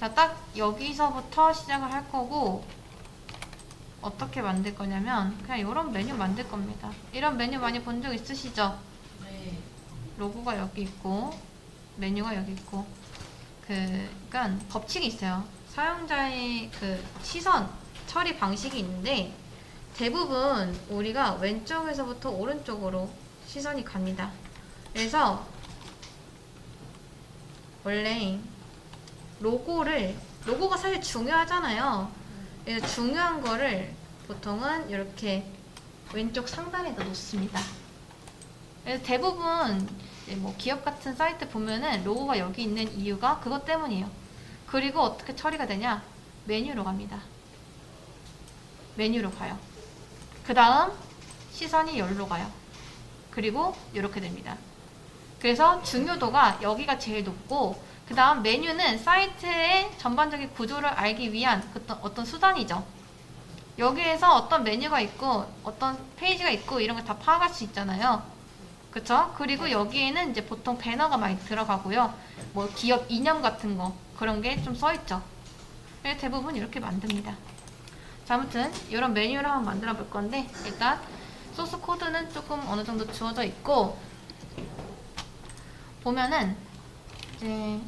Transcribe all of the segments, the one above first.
자, 딱 여기서부터 시작을 할 거고, 어떻게 만들 거냐면 그냥 이런 메뉴 만들 겁니다. 이런 메뉴 많이 본 적 있으시죠? 네. 로고가 여기 있고 메뉴가 여기 있고, 그러니까 법칙이 있어요. 사용자의 그 시선 처리 방식이 있는데 대부분 우리가 왼쪽에서부터 오른쪽으로 시선이 갑니다. 그래서 원래 로고가 사실 중요하잖아요. 그래서 중요한 거를 보통은 이렇게 왼쪽 상단에다 놓습니다. 그래서 대부분 뭐 기업 같은 사이트 보면은 로고가 여기 있는 이유가 그것 때문이에요. 그리고 어떻게 처리가 되냐? 메뉴로 갑니다. 메뉴로 가요. 그 다음 시선이 여기로 가요. 그리고 이렇게 됩니다. 그래서 중요도가 여기가 제일 높고, 그 다음 메뉴는 사이트의 전반적인 구조를 알기 위한 어떤 수단이죠. 여기에서 어떤 메뉴가 있고 어떤 페이지가 있고 이런 걸 다 파악할 수 있잖아요. 그쵸? 그리고 여기에는 이제 보통 배너가 많이 들어가고요. 뭐 기업 이념 같은 거 그런 게 좀 써있죠. 그래서 대부분 이렇게 만듭니다. 자, 아무튼 이런 메뉴를 한번 만들어 볼 건데, 일단 소스 코드는 조금 어느 정도 주어져 있고, 보면은 이제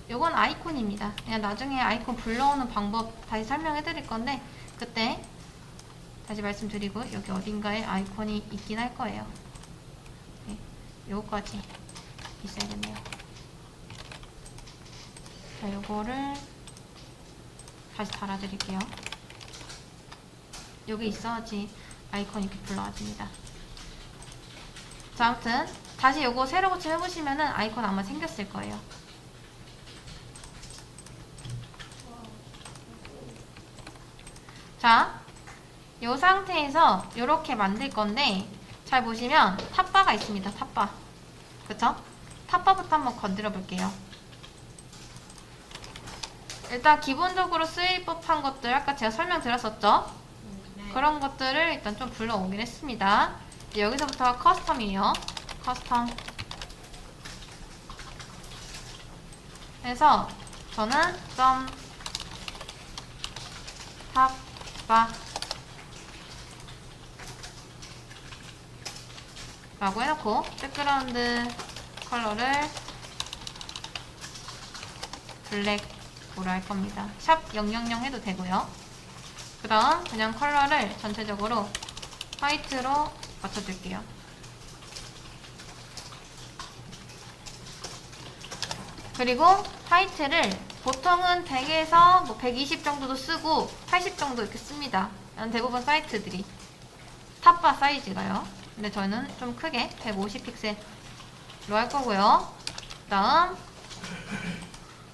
요건 아이콘입니다. 그냥 나중에 아이콘 불러오는 방법 다시 설명해 드릴 건데, 그때 다시 말씀드리고, 여기 어딘가에 아이콘이 있긴 할 거예요. 네, 요거까지 있어야겠네요. 자, 요거를 다시 달아드릴게요. 여기 있어야지 아이콘이 이렇게 불러와집니다. 자, 아무튼 다시 요거 새로 고침 해보시면은 아이콘 아마 생겼을 거예요. 자, 요 상태에서 요렇게 만들 건데, 잘 보시면 탑바가 있습니다. 탑바. 그쵸? 탑바부터 한번 건드려 볼게요. 일단 기본적으로 쓰일 법한 것들 아까 제가 설명드렸었죠? 네. 그런 것들을 일단 좀 불러오긴 했습니다. 이제 여기서부터가 커스텀이에요. 커스텀. 그래서 저는 점 탑바 라고 해놓고 백그라운드 컬러를 블랙으로 할 겁니다. 샵 000 해도 되고요. 그 다음 그냥 컬러를 전체적으로 화이트로 맞춰줄게요. 그리고 화이트를 보통은 100에서 뭐 120 정도도 쓰고 80 정도 이렇게 씁니다. 대부분 사이트들이. 탑바 사이즈가요. 근데 저는 좀 크게 150 픽셀로 할 거고요. 그 다음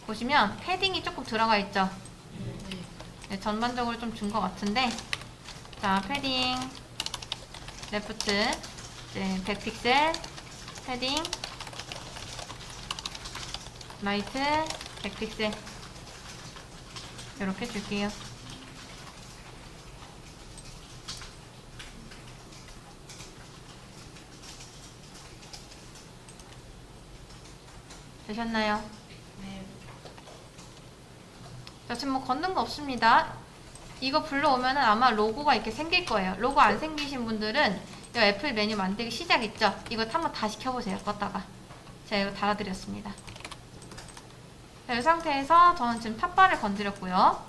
보시면 패딩이 조금 들어가 있죠. 네, 전반적으로 좀 준 것 같은데, 자, 패딩 레프트 이제 100 픽셀 패딩 라이트 100 픽셀 이렇게 줄게요. 되셨나요? 네. 자, 지금 뭐 걷는 거 없습니다. 이거 불러오면은 아마 로고가 이렇게 생길 거예요. 로고 안 생기신 분들은 이 애플 메뉴 만들기 시작 있죠? 이거 한번 다시 켜보세요. 껐다가. 제가 이거 달아드렸습니다. 자, 이 상태에서 저는 지금 탑바를 건드렸고요.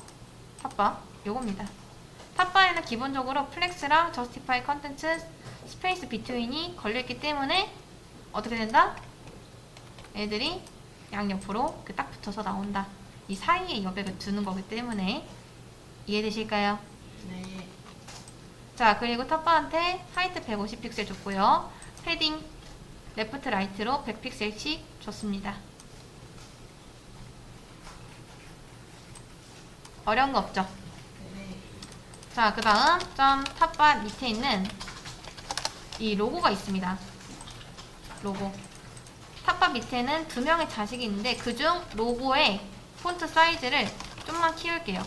탑바, 요겁니다. 탑바에는 기본적으로 플렉스랑 저스티파이 컨텐츠 스페이스 비트윈이 걸려있기 때문에 어떻게 된다? 애들이 양옆으로 딱 붙어서 나온다. 이 사이에 여백을 두는 거기 때문에. 이해되실까요? 네. 자, 그리고 탑바한테 하이트 150 픽셀 줬고요. 패딩 레프트 라이트로 100 픽셀씩 줬습니다. 어려운 거 없죠? 네. 자, 그 다음 점 탑바 밑에 있는 이 로고가 있습니다. 로고. 탑바 밑에는 두 명의 자식이 있는데 그중 로고의 폰트 사이즈를 좀만 키울게요.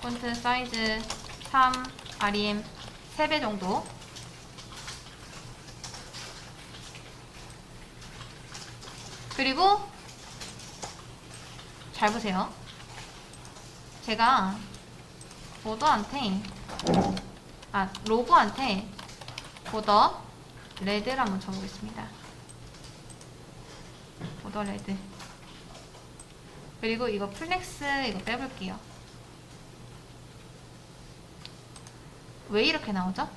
폰트 사이즈 3, REM 3배 정도. 그리고 잘 보세요. 제가 보더한테 로고한테 보더 레드를 한번 줘보겠습니다. 보더 레드. 그리고 이거 플렉스 이거 빼볼게요. 왜 이렇게 나오죠?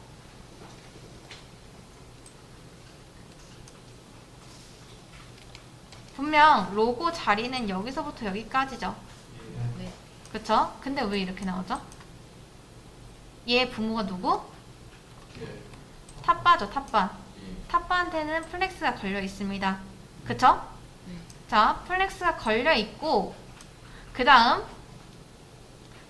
분명 로고 자리는 여기서부터 여기까지죠. 네. 그쵸? 근데 왜 이렇게 나오죠? 얘 부모가 누구? 탑바죠, 탑바. 탑바한테는 플렉스가 걸려 있습니다. 그쵸? 네. 자, 플렉스가 걸려 있고, 그 다음,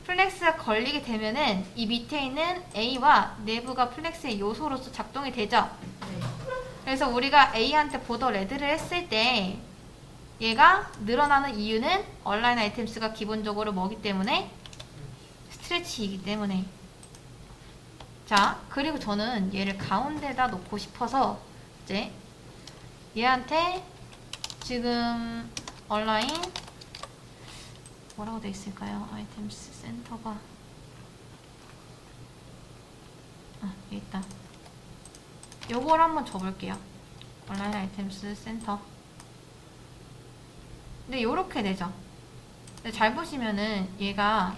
플렉스가 걸리게 되면은 이 밑에 있는 A와 내부가 플렉스의 요소로서 작동이 되죠. 네. 그래서 우리가 A한테 보더 레드를 했을 때 얘가 늘어나는 이유는 얼라인 아이템스가 기본적으로 뭐기 때문에 스트레치이기 때문에. 자, 그리고 저는 얘를 가운데다 놓고 싶어서 이제 얘한테 지금 얼라인 뭐라고 돼 있을까요? 아이템스 센터가 여기 있다. 요걸 한번 줘볼게요. 온라인 아이템스 센터. 근데 요렇게 되죠. 근데 잘 보시면은 얘가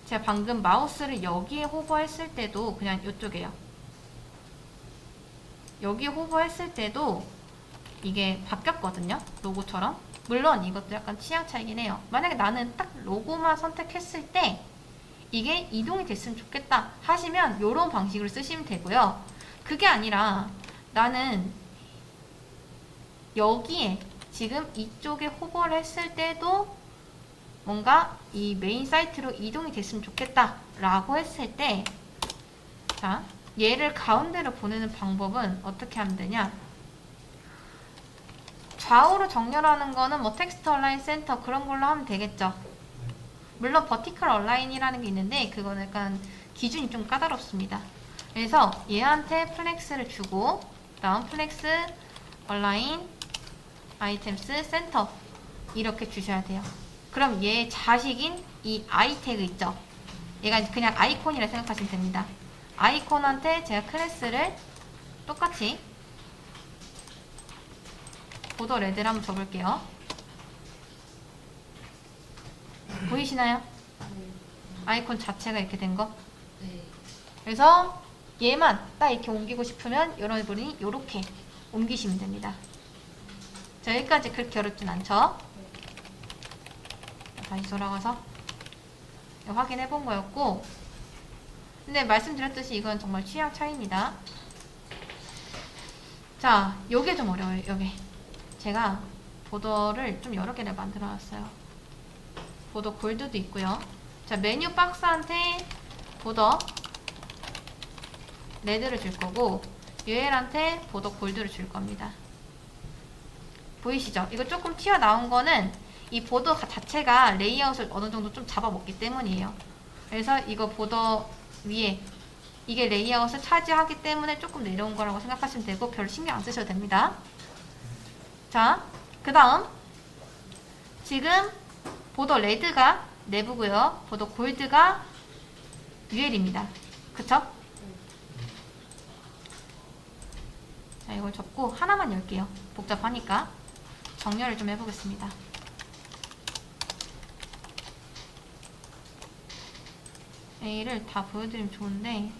제가 방금 마우스를 여기에 호버했을 때도 그냥 요쪽에요. 여기에 호버했을 때도 이게 바뀌었거든요. 로고처럼. 물론 이것도 약간 취향 차이긴 해요. 만약에 나는 딱 로고만 선택했을 때 이게 이동이 됐으면 좋겠다 하시면 요런 방식으로 쓰시면 되고요. 그게 아니라 나는 여기에 지금 이쪽에 호버를 했을 때도 뭔가 이 메인 사이트로 이동이 됐으면 좋겠다 라고 했을 때, 자, 얘를 가운데로 보내는 방법은 어떻게 하면 되냐? 좌우로 정렬하는 거는 뭐 텍스트 얼라인 센터 그런 걸로 하면 되겠죠. 물론 버티컬 얼라인이라는 게 있는데 그거는 약간 기준이 좀 까다롭습니다. 그래서 얘한테 플렉스를 주고 다음 플렉스 얼라인 아이템스 센터 이렇게 주셔야 돼요. 그럼 얘 자식인 이 아이 태그 있죠? 얘가 그냥 아이콘이라 생각하시면 됩니다. 아이콘한테 제가 클래스를 똑같이 보더 레드를 한번 줘볼게요. 보이시나요? 아이콘 자체가 이렇게 된 거. 네. 그래서 얘만 딱 이렇게 옮기고 싶으면 여러분이 이렇게 옮기시면 됩니다. 자, 여기까지 그렇게 어렵진 않죠? 다시 돌아가서 확인해 본 거였고, 근데 말씀드렸듯이 이건 정말 취향 차이입니다. 자, 요게 좀 어려워요. 요게 제가 보더를 좀 여러 개를 만들어 놨어요. 보더 골드도 있고요. 자, 메뉴 박스한테 보더 레드를 줄 거고 유엘한테 보더 골드를 줄 겁니다. 보이시죠? 이거 조금 튀어나온 거는 이 보더 자체가 레이아웃을 어느 정도 좀 잡아먹기 때문이에요. 그래서 이거 보더 위에 이게 레이아웃을 차지하기 때문에 조금 내려온 거라고 생각하시면 되고 별로 신경 안 쓰셔도 됩니다. 자, 그 다음 지금 보더 레드가 내부고요. 보더 골드가 UL입니다. 그쵸? 자, 이걸 접고 하나만 열게요. 복잡하니까 정렬을 좀 해보겠습니다. A를 다 보여드리면 좋은데,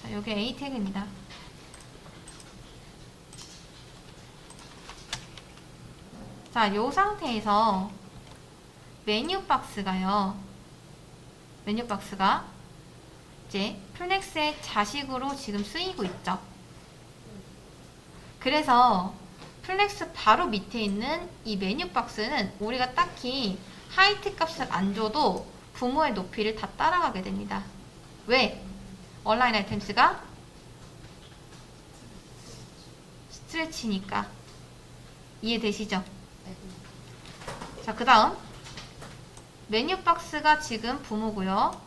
자, 요게 A 태그입니다. 자, 요 상태에서 메뉴 박스가요. 메뉴 박스가 이제 플렉스의 자식으로 지금 쓰이고 있죠. 그래서 플렉스 바로 밑에 있는 이 메뉴 박스는 우리가 딱히 하이트 값을 안 줘도 부모의 높이를 다 따라가게 됩니다. 왜? 얼라인 아이템스가 스트레치니까. 이해되시죠? 자, 그 다음 메뉴 박스가 지금 부모고요.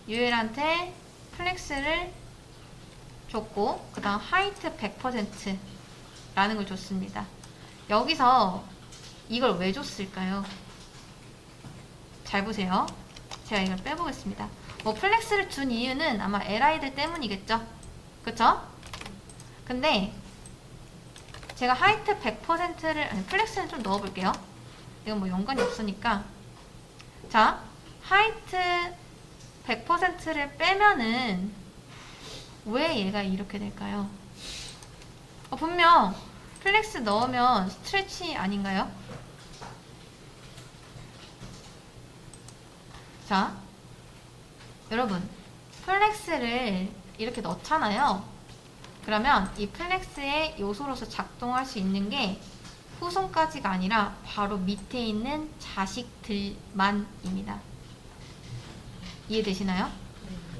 유엘한테 플렉스를 줬고 그 다음 하이트 100% 라는 걸 줬습니다. 여기서 이걸 왜 줬을까요? 잘 보세요. 제가 이걸 빼보겠습니다. 뭐 플렉스를 준 이유는 아마 LI들 때문이겠죠? 그쵸? 근데 제가 하이트 100%를 아니 플렉스는 좀 넣어볼게요. 이건 뭐 연관이 없으니까. 자, 하이트 100%를 빼면은 왜 얘가 이렇게 될까요? 분명 플렉스 넣으면 스트레치 아닌가요? 자, 여러분 플렉스를 이렇게 넣잖아요. 그러면 이 플렉스의 요소로서 작동할 수 있는 게 후손까지가 아니라 바로 밑에 있는 자식들만입니다. 이해되시나요?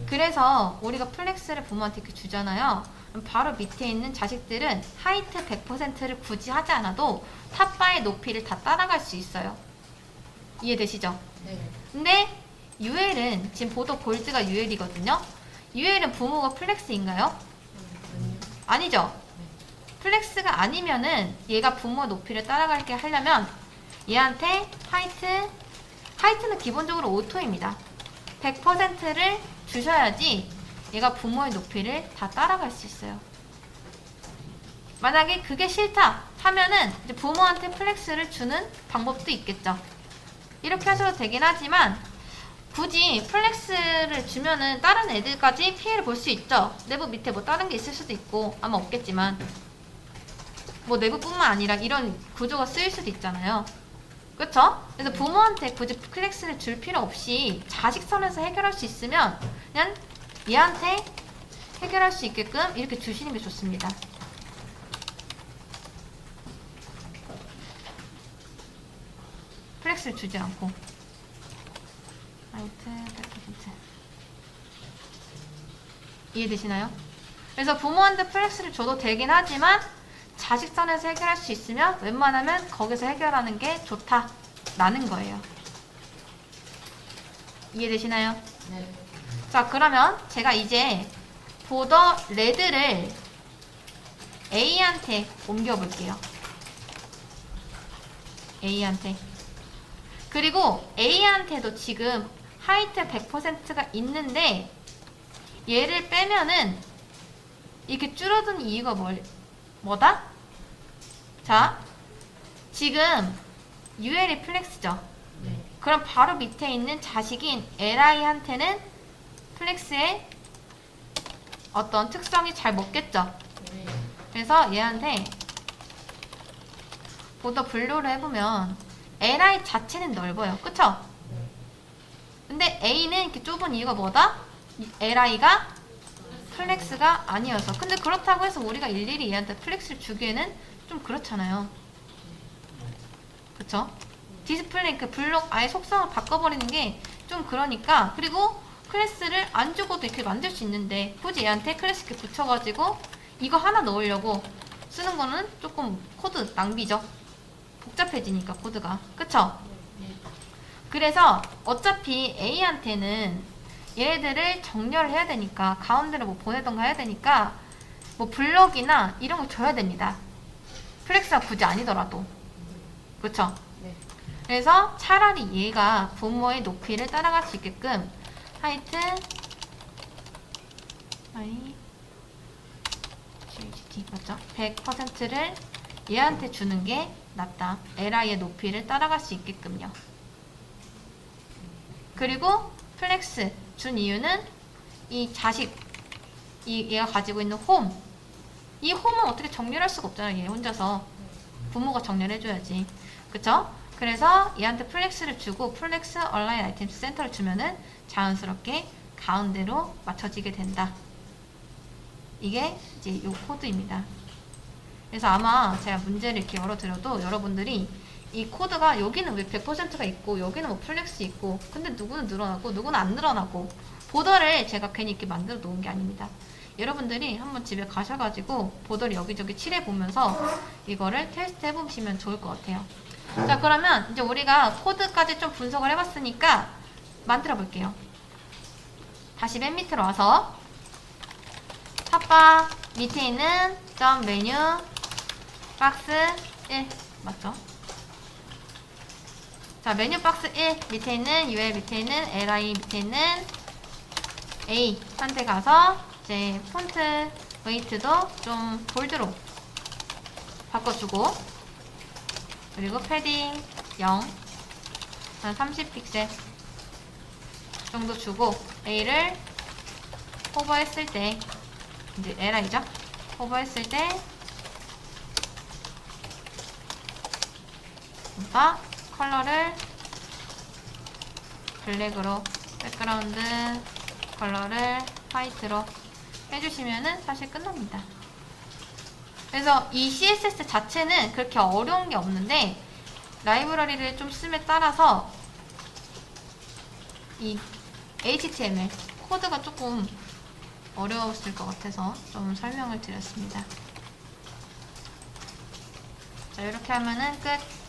그래서 우리가 플렉스를 부모한테 이렇게 주잖아요. 그럼 바로 밑에 있는 자식들은 하이트 100%를 굳이 하지 않아도 탑바의 높이를 다 따라갈 수 있어요. 이해되시죠? 네. 근데 UL은 지금 보도 골드가 UL이거든요. UL은 부모가 플렉스인가요? 아니죠. 플렉스가 아니면은 얘가 부모 높이를 따라가게 하려면 얘한테 하이트는 기본적으로 오토입니다. 100%를 주셔야지 얘가 부모의 높이를 다 따라갈 수 있어요. 만약에 그게 싫다 하면은 이제 부모한테 플렉스를 주는 방법도 있겠죠. 이렇게 하셔도 되긴 하지만 굳이 플렉스를 주면은 다른 애들까지 피해를 볼 수 있죠. 내부 밑에 뭐 다른 게 있을 수도 있고 아마 없겠지만 뭐 내부뿐만 아니라 이런 구조가 쓰일 수도 있잖아요. 그쵸? 그래서 부모한테 굳이 플렉스를 줄 필요 없이 자식선에서 해결할 수 있으면 그냥 얘한테 해결할 수 있게끔 이렇게 주시는 게 좋습니다. 플렉스를 주지 않고 하이트 100% 이해되시나요? 그래서 부모한테 플렉스를 줘도 되긴 하지만 자식선에서 해결할 수 있으면 웬만하면 거기서 해결하는 게 좋다라는 거예요. 이해되시나요? 네. 자, 그러면 제가 이제 보더 레드를 A한테 옮겨볼게요. A한테. 그리고 A한테도 지금 하이트 100%가 있는데 얘를 빼면은 이렇게 줄어든 이유가 뭐다? 자, 지금 UL이 플렉스죠. 네. 그럼 바로 밑에 있는 자식인 LI한테는 플렉스의 어떤 특성이 잘 먹겠죠. 네. 그래서 얘한테 보더 분류를 해보면 LI 자체는 넓어요. 그쵸? 근데 A는 이렇게 좁은 이유가 뭐다? LI가 플렉스가 아니어서. 근데 그렇다고 해서 우리가 일일이 얘한테 플렉스를 주기에는 좀 그렇잖아요. 그쵸? 디스플레이 그 블록 아예 속성을 바꿔버리는 게 좀 그러니까. 그리고 클래스를 안 주고도 이렇게 만들 수 있는데 굳이 얘한테 클래스 이렇게 붙여가지고 이거 하나 넣으려고 쓰는 거는 조금 코드 낭비죠. 복잡해지니까 코드가. 그쵸? 네. 그래서 어차피 A한테는 얘네들을 정렬을 해야 되니까 가운데로 뭐 보내던가 해야 되니까 뭐 블럭이나 이런 거 줘야 됩니다. 플렉스가 굳이 아니더라도. 그쵸? 네. 그래서 차라리 얘가 부모의 높이를 따라갈 수 있게끔 하이트 GHT 맞죠? 100%를 얘한테 주는 게 낫다. LI의 높이를 따라갈 수 있게끔요. 그리고 플렉스 준 이유는 이 자식, 얘가 가지고 있는 홈. 이 홈은 어떻게 정렬할 수가 없잖아요. 얘 혼자서. 부모가 정렬해줘야지. 그쵸? 그래서 얘한테 플렉스를 주고 플렉스 얼라인 아이템스 센터를 주면은 자연스럽게 가운데로 맞춰지게 된다. 이게 이제 요 코드입니다. 그래서 아마 제가 문제를 이렇게 열어드려도 여러분들이 이 코드가 여기는 왜 100%가 있고 여기는 뭐 플렉스 있고 근데 누구는 늘어나고 누구는 안 늘어나고 보더를 제가 괜히 이렇게 만들어 놓은 게 아닙니다. 여러분들이 한번 집에 가셔가지고 보더를 여기저기 칠해보면서 이거를 테스트 해보시면 좋을 것 같아요. 자, 그러면 이제 우리가 코드까지 좀 분석을 해봤으니까 만들어 볼게요. 다시 맨 밑으로 와서 탑바 밑에 있는 점 메뉴 박스 1 맞죠? 자, 메뉴 박스 1 밑에 있는 UL 밑에 있는 LI 밑에 있는 A 한테 가서 이제 폰트 웨이트도 좀 볼드로 바꿔주고, 그리고 패딩 0, 한 30픽셀 정도 주고, A를 호버했을 때, 이제 LI죠? 호버했을 때, 뭔가 컬러를 블랙으로, 백그라운드 컬러를 화이트로 해주시면은 사실 끝납니다. 그래서 이 CSS 자체는 그렇게 어려운 게 없는데, 라이브러리를 좀 쓰에 따라서 이 HTML 코드가 조금 어려웠을 것 같아서 좀 설명을 드렸습니다. 자, 이렇게 하면은 끝.